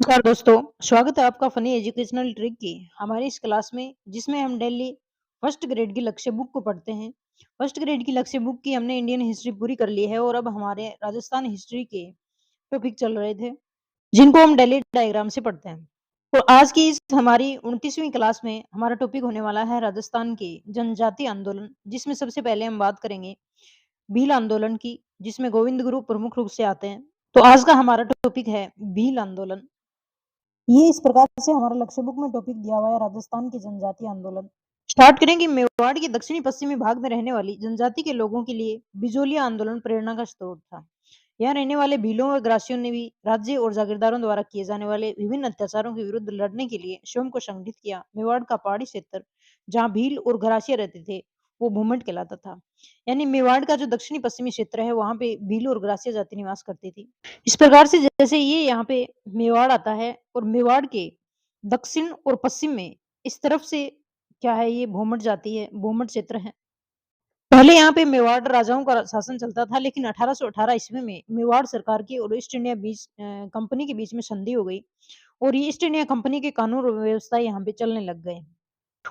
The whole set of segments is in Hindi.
नमस्कार दोस्तों, स्वागत है आपका फनी एजुकेशनल ट्रिक की हमारी इस क्लास में जिसमें हम डेली फर्स्ट ग्रेड की लक्ष्य बुक को पढ़ते हैं। फर्स्ट ग्रेड की लक्ष्य बुक की हमने इंडियन हिस्ट्री पूरी कर ली है और अब हमारे राजस्थान हिस्ट्री के टॉपिक चल रहे थे जिनको हम डेली डायग्राम से पढ़ते हैं। तो आज की इस हमारी 29वीं क्लास में हमारा टॉपिक होने वाला है राजस्थान के जनजाति आंदोलन, जिसमें सबसे पहले हम बात करेंगे भील आंदोलन की, जिसमें गोविंद गुरु प्रमुख रूप से आते हैं। तो आज का हमारा टॉपिक है भील आंदोलन। ये इस प्रकार से हमारा लक्ष्य बुक में टॉपिक दिया हुआ है राजस्थान के जनजातीय आंदोलन। स्टार्ट करेंगे। मेवाड़ के दक्षिणी पश्चिमी भाग में रहने वाली जनजाति के लोगों के लिए बिजोलिया आंदोलन प्रेरणा का स्रोत था। यहाँ रहने वाले भीलों और ग्रासियों ने भी राज्य और जागीरदारों द्वारा किए जाने वाले विभिन्न अत्याचारों के विरुद्ध लड़ने के लिए स्वयं को संगठित किया। मेवाड़ का पहाड़ी क्षेत्र जहाँ भील और ग्रासिया रहते थे वो भूमंड कहलाता था। यानी मेवाड़ का जो दक्षिणी पश्चिमी क्षेत्र है वहां पे भील और ग्रासिया जाति निवास करती थी। इस प्रकार से जैसे ये यहाँ पे मेवाड़ आता है और मेवाड़ के दक्षिण और पश्चिम में इस तरफ से क्या है, ये भूमध्य जाति है, भूमध्य क्षेत्र है। पहले यहाँ पे मेवाड़ राजाओं का शासन चलता था, लेकिन 1818 ईस्वी में मेवाड़ सरकार की और ईस्ट इंडिया कंपनी के बीच में संधि हो गई और ये ईस्ट इंडिया कंपनी के कानून और व्यवस्था यहाँ पे चलने लग गए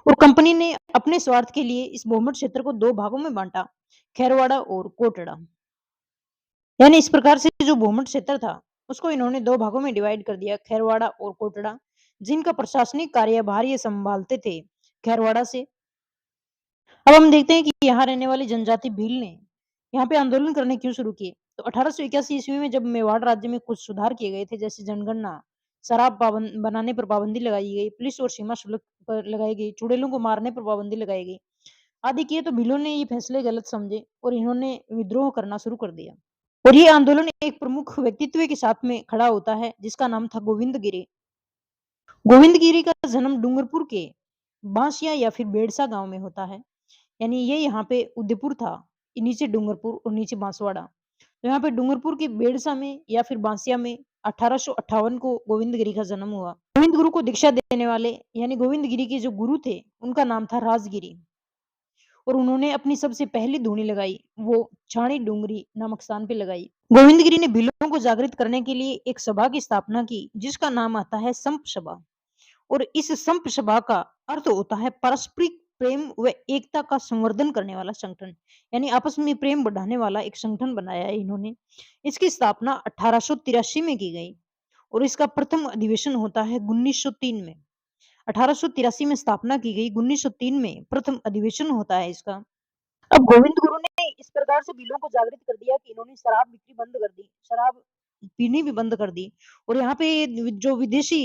और कंपनी ने अपने स्वार्थ के लिए इस भूमध्य क्षेत्र को दो भागों में बांटा, खेरवाड़ा और कोटड़ा। यानी इस प्रकार से जो भूमध्य क्षेत्र था उसको इन्होंने दो भागों में डिवाइड कर दिया, खेरवाड़ा और कोटड़ा, जिनका प्रशासनिक कार्यभार ये संभालते थे खेरवाड़ा से। अब हम देखते हैं कि यहाँ रहने वाली जनजाति भील ने यहाँ पे आंदोलन करने क्यों शुरू किए। तो 1881 ईस्वी में जब मेवाड़ राज्य में कुछ सुधार किए गए थे, जैसे जनगणना, शराब पाबंद बनाने पर पाबंदी लगाई गई, पुलिस और सीमा शुल्क पर लगाई गई, चुड़ैलों को मारने पर पाबंदी लगाई गई आदि किए, तो भीलों ने ये फैसले गलत समझे और इन्होंने विद्रोह करना शुरू कर दिया। और ये आंदोलन एक प्रमुख व्यक्तित्व के साथ में खड़ा होता है जिसका नाम था गोविंद गिरी। गोविंद गिरी का जन्म डूंगरपुर के बांसिया या फिर बेड़सा गांव में होता है। यानी ये यहाँ पे उदयपुर था, नीचे डूंगरपुर और नीचे बांसवाड़ा। तो यहाँ पे डूंगरपुर के बेड़सा में या फिर बांसिया में 1858 को गोविंद गिरी का जन्म हुआ। गोविंद गुरु को दीक्षा देने वाले यानी गोविंद गिरी के जो गुरु थे उनका नाम था राजगिरी और उन्होंने अपनी सबसे पहली धूनी लगाई वो छाणी डूंगरी नामक स्थान पे लगाई। गोविंद गिरी ने भीलों को जागृत करने के लिए एक सभा की स्थापना की जिसका नाम आता है संप सभा और इस संप सभा का अर्थ होता है पारस्परिक प्रेम व एकता का संवर्धन करने वाला संगठन। यानी आपस में प्रेम बढ़ाने वाला एक संगठन बनाया है इन्होंने। इसकी स्थापना 1883 में की गई और इसका प्रथम अधिवेशन होता है 1903 में। 1883 में स्थापना की गई, 1903 में प्रथम अधिवेशन होता है इसका। अब गोविंद गुरु ने इस प्रकार से भीलों को जागृत कर दिया कि इन्होंने शराब बिक्री बंद कर दी, शराब पीनी भी बंद कर दी और यहाँ पे जो विदेशी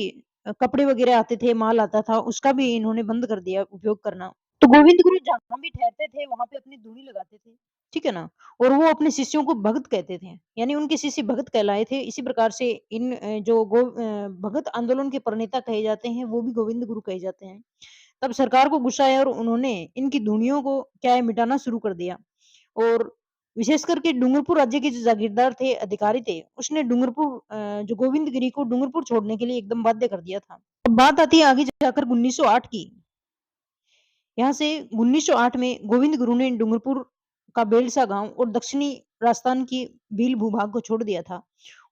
कपड़े वगैरह आते थे, माल आता था, उसका भी इन्होंने बंद कर दिया उपयोग करना। तो गोविंद गुरु जहाँ भी ठहरते थे, वहाँ पे अपनी धूनी लगाते थे, ठीक है ना? और वो अपने शिष्यों को भगत कहते थे, यानी उनके शिष्य भगत कहलाए थे। इसी प्रकार से इन भगत आंदोलन के प्रणेता कहे जाते हैं, वो भी गोविंद गुरु कहे जाते हैं। तब सरकार को गुस्सा आया और उन्होंने इनकी ध्वनियों को क्या है मिटाना शुरू कर दिया और विशेष करके डूंगरपुर राज्य के जो जागीरदार थे, अधिकारी थे, उसने जो गोविंद गिरी को डूंगरपुर छोड़ने के लिए एकदम बाध्य कर दिया था। अब बात आती है आगे जाकर 1908 की। यहाँ से 1908 में गोविंद गुरु ने डूंगरपुर का बेलसा गांव और दक्षिणी राजस्थान की भील भूभाग को छोड़ दिया था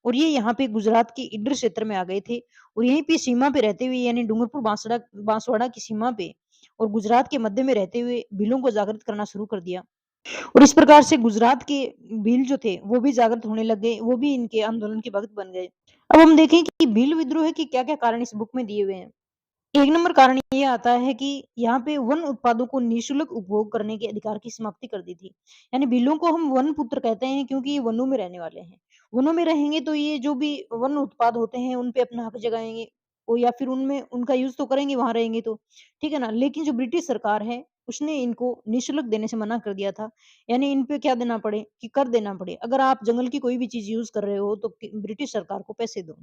और ये यहाँ पे गुजरात के इडर क्षेत्र में आ गए थे और यहीं पे सीमा पे रहते हुए यानी डूंगरपुर बांसवाड़ा की सीमा पे और गुजरात के मध्य में रहते हुए भीलों को जागृत करना शुरू कर दिया और इस प्रकार से गुजरात के भील जो थे वो भी जागृत होने लग गए, वो भी इनके आंदोलन के भक्त बन गए। अब हम देखें कि भील विद्रोह के क्या-क्या कारण इस बुक में दिए हुए हैं। एक नंबर कारण ये आता है कि यहाँ पे वन उत्पादों को निःशुल्क उपभोग करने के अधिकार की समाप्ति कर दी थी। यानी भीलों को हम वन पुत्र कहते हैं क्योंकि ये वनों में रहने वाले हैं। वनों में रहेंगे तो ये जो भी वन उत्पाद होते हैं उन पे अपना हक जगाएँगे और या फिर उनमें उनका यूज़ तो करेंगे वहाँ रहेंगे तो, ठीक है ना? लेकिन जो ब्रिटिश सरकार है उसने इनको निःशुल्क देने से मना कर दिया था। यानी इन पे क्या देना पड़े कि कर देना पड़े। अगर आप जंगल की कोई भी चीज़ यूज़ कर रहे हो तो ब्रिटिश सरकार को पैसे दो।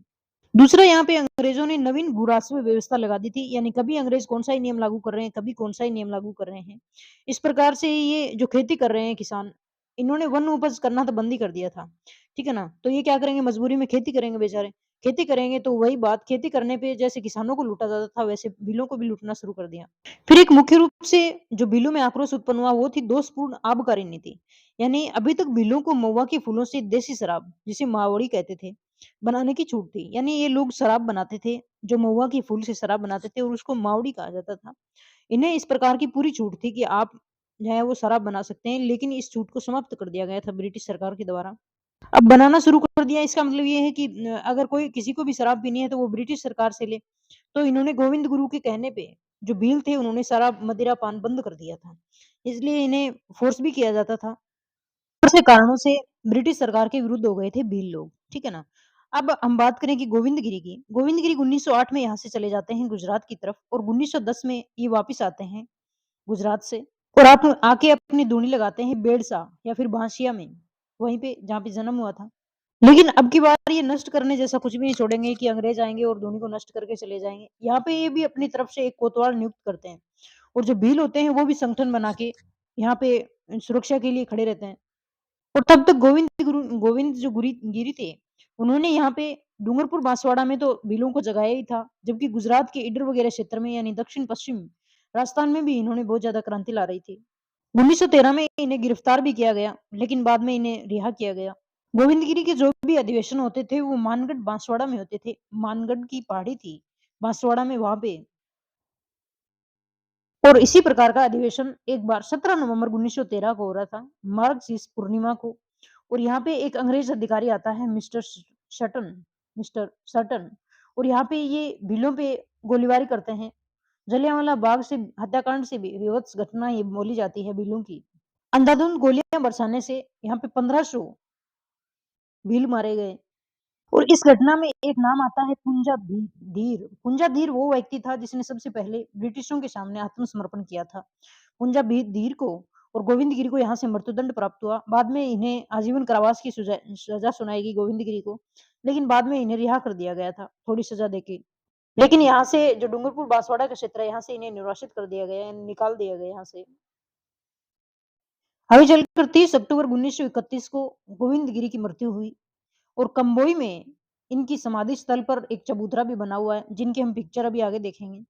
दूसरा यहाँ पे अंग्रेजों ने नवीन भू-राजस्व व्यवस्था लगा दी थी, यानी कभी अंग्रेज कौन-सा ही नियम लागू कर रहे हैं, कभी कौन-सा ही नियम लागू कर रहे हैं। इस प्रकार से ये जो खेती कर रहे हैं किसान, इन्होंने वन उपज करना तो बंद ही कर दिया था, ठीक है ना? तो ये क्या करेंगे मजबूरी में खेती करेंगे बेचारे। खेती करेंगे तो वही बात खेती करने पे जैसे किसानों को लूटा जाता था वैसे भीलों को भी लूटना शुरू कर दिया। फिर एक मुख्य रूप से जो भीलों में आक्रोश उत्पन्न हुआ वो थी दोषपूर्ण आबकारी नीति। यानी अभी तक भीलों को महुआ के फूलों से देसी शराब जिसे मावड़ी कहते थे बनाने की छूट थी। यानी ये लोग शराब बनाते थे, जो महुआ के फूल से शराब बनाते थे और उसको मावड़ी कहा जाता था। इन्हें इस प्रकार की पूरी छूट थी कि आप जो है वो शराब बना सकते हैं, लेकिन इस छूट को समाप्त कर दिया गया था ब्रिटिश सरकार के द्वारा। अब बनाना शुरू कर दिया, इसका मतलब ये है कि अगर कोई किसी को भी शराब पीनी है तो वो ब्रिटिश सरकार से ले। तो इन्होंने गोविंद गुरु के कहने पे जो भील थे उन्होंने शराब, मदिरा पान बंद कर दिया था। इसलिए इन्हें फ़ोर्स भी किया जाता था। बहुत से कारणों से ब्रिटिश सरकार के विरुद्ध हो गए थे भील लोग, ठीक है ना? अब हम बात करें कि गोविंदगिरी की। गोविंदगिरी 1908 में यहाँ से चले जाते हैं गुजरात की तरफ और 1910 में ये वापस आते हैं गुजरात से और आप आके अपनी धूनी लगाते हैं बेड़सा या फिर बांसिया में, वहीं पे जहाँ पे जन्म हुआ था। लेकिन अब की बार ये नष्ट करने जैसा कुछ भी नहीं छोड़ेंगे कि अंग्रेज आएँगे और धोनी को नष्ट करके चले जाएँगे। यहाँ पे ये भी अपनी तरफ से एक कोतवाल नियुक्त करते हैं और जो भील होते हैं वो भी संगठन बना के यहाँ पे सुरक्षा के लिए खड़े रहते हैं। और तब तक गोविंद जो गुरी गिरी थे, उन्होंने यहाँ पे डूंगरपुर बांसवाड़ा में तो भीलों को जगाया ही था, जबकि गुजरात के ईडर वगैरह क्षेत्र में यानी दक्षिण-पश्चिम राजस्थान में भी इन्होंने बहुत ज़्यादा क्रांति ला रही थी। 1913 में इन्हें गिरफ्तार भी किया गया, लेकिन बाद में इन्हें रिहा किया गया। गोविंदगिरी के जो भी अधिवेशन होते थे, वो मानगढ़ बांसवाड़ा में होते थे। मानगढ़ की पहाड़ी थी, बांसवाड़ा में वहाँ पे और इसी प्रकार का अधिवेशन एक बार 17 नवंबर 1913 को हो रहा था, मार्गशीर्ष पूर्णिमा को और यहाँ पे एक अंग्रेज अधिकारी आता है शटन मिस्टर सटन और यहाँ पे ये भीलों पे गोलीबारी करते हैं। जलियांवाला बाग से हत्याकांड से भी विवत्स घटना ये बोली जाती है भीलों की। अंधाधुंध गोलियां बरसाने से यहाँ पे 1500 भील मारे गए और इस घटना में एक नाम आता है धीर। पुंजा धीर वो व्यक्ति था जिसने सबसे पहले ब्रिटिशों के सामने आत्मसमर्पण किया था। धीर को और गोविंदगिरी को यहाँ से मृत्युदंड प्राप्त हुआ। बाद में इन्हें आजीवन कारावास की सजा सुनाई गई गोविंदगिरी को, लेकिन बाद में इन्हें रिहा कर दिया गया था थोड़ी सजा देके। लेकिन यहाँ से जो डूंगरपुर बांसवाड़ा का क्षेत्र है, यहाँ से इन्हें निर्वासित कर दिया गया, निकाल दिया गया यहाँ से। आगे चलकर 30 अक्टूबर 1931 को गोविंदगिरी की मृत्यु हुई और कंबोई में इनकी समाधि स्थल पर एक चबूतरा भी बना हुआ है, जिनकी हम पिक्चर अभी आगे देखेंगे।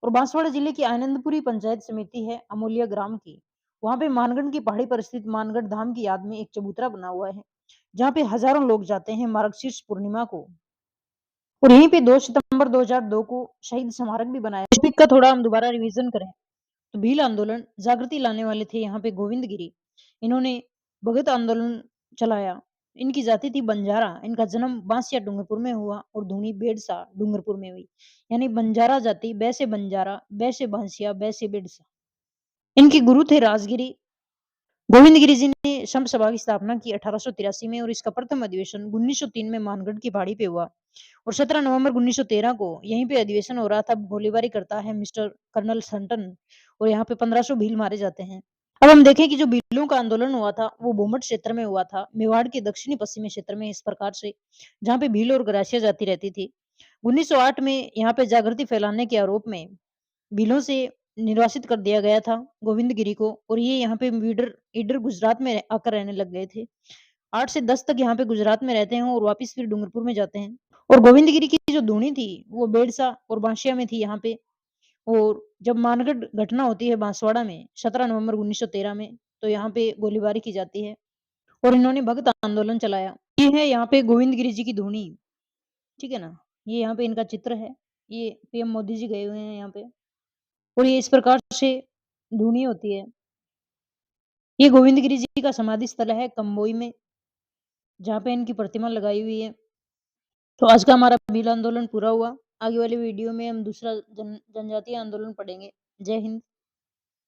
और बांसवाड़ा जिले की आनंदपुरी पंचायत समिति है अमूल्य ग्राम की। वहां पे मानगढ़ की पहाड़ी पर स्थित मानगढ़ धाम की याद में एक चबूतरा बना हुआ है, जहाँ पे हजारों लोग जाते हैं मार्गशीर्ष पूर्णिमा को। और यहीं पे 2 सितंबर 2002 को शहीद स्मारक भी बनाया। टॉपिक का थोड़ा हम दोबारा रिवीजन करें तो भील आंदोलन जागृति लाने वाले थे यहाँ पे गोविंदगिरी। इन्होंने भगत आंदोलन चलाया। इनकी जाति थी बंजारा। इनका जन्म बांसिया डूंगरपुर में हुआ और धूनी बेड़सा डूंगरपुर में हुई। यानी बंजारा जाति, बैसे बंजारा, बैसे बांसिया, बैसे बेड़सा। इनके गुरु थे राजगिरी। गोविंदगिरी जी ने संत सभा की स्थापना की 1883 में और इसका प्रथम अधिवेशन 1903 में मानगढ़ की पहाड़ी पे हुआ और 17 नवंबर 1913 को यहीं पे अधिवेशन हो रहा था। गोलीबारी करता है मिस्टर कर्नल सन्टन और यहाँ पे 1500 भील मारे जाते हैं। अब हम देखें कि जो भीलों का आंदोलन हुआ था वो बोमट क्षेत्र में हुआ था, मेवाड़ के दक्षिणी पश्चिमी क्षेत्र में इस प्रकार से, जहाँ पे भील और गरासिया जाति रहती थी। 1908 में यहाँ पे जागृति फैलाने के आरोप में भीलों से निर्वासित कर दिया गया था गोविंदगिरी को और ये यहाँ पे ईडर ईडर गुजरात में आकर रहने लग गए थे। 8 से 10 तक यहाँ पे गुजरात में रहते हैं और वापस फिर डूंगरपुर में जाते हैं। और गोविंदगिरी की जो धूनी थी वो बेड़सा और बांसिया में थी यहाँ पे। और जब मानगढ़ घटना होती है बांसवाड़ा में 17 नवंबर 1913 में, तो यहाँ पे गोलीबारी की जाती है और इन्होंने भगत आंदोलन चलाया। ये है यहाँ पे गोविंदगिरी जी की धूनी, ठीक है ना? ये यहाँ पे इनका चित्र है। ये पीएम मोदी जी गए हुए हैं यहाँ पे और ये इस प्रकार से धूनी होती है। ये गोविंदगिरी जी का समाधि स्थल है कंबोई में, जहाँ पे इनकी प्रतिमा लगाई हुई है। तो आज का हमारा भील आंदोलन पूरा हुआ। आगे वाली वीडियो में हम दूसरा जनजातीय आंदोलन पढ़ेंगे। जय हिंद।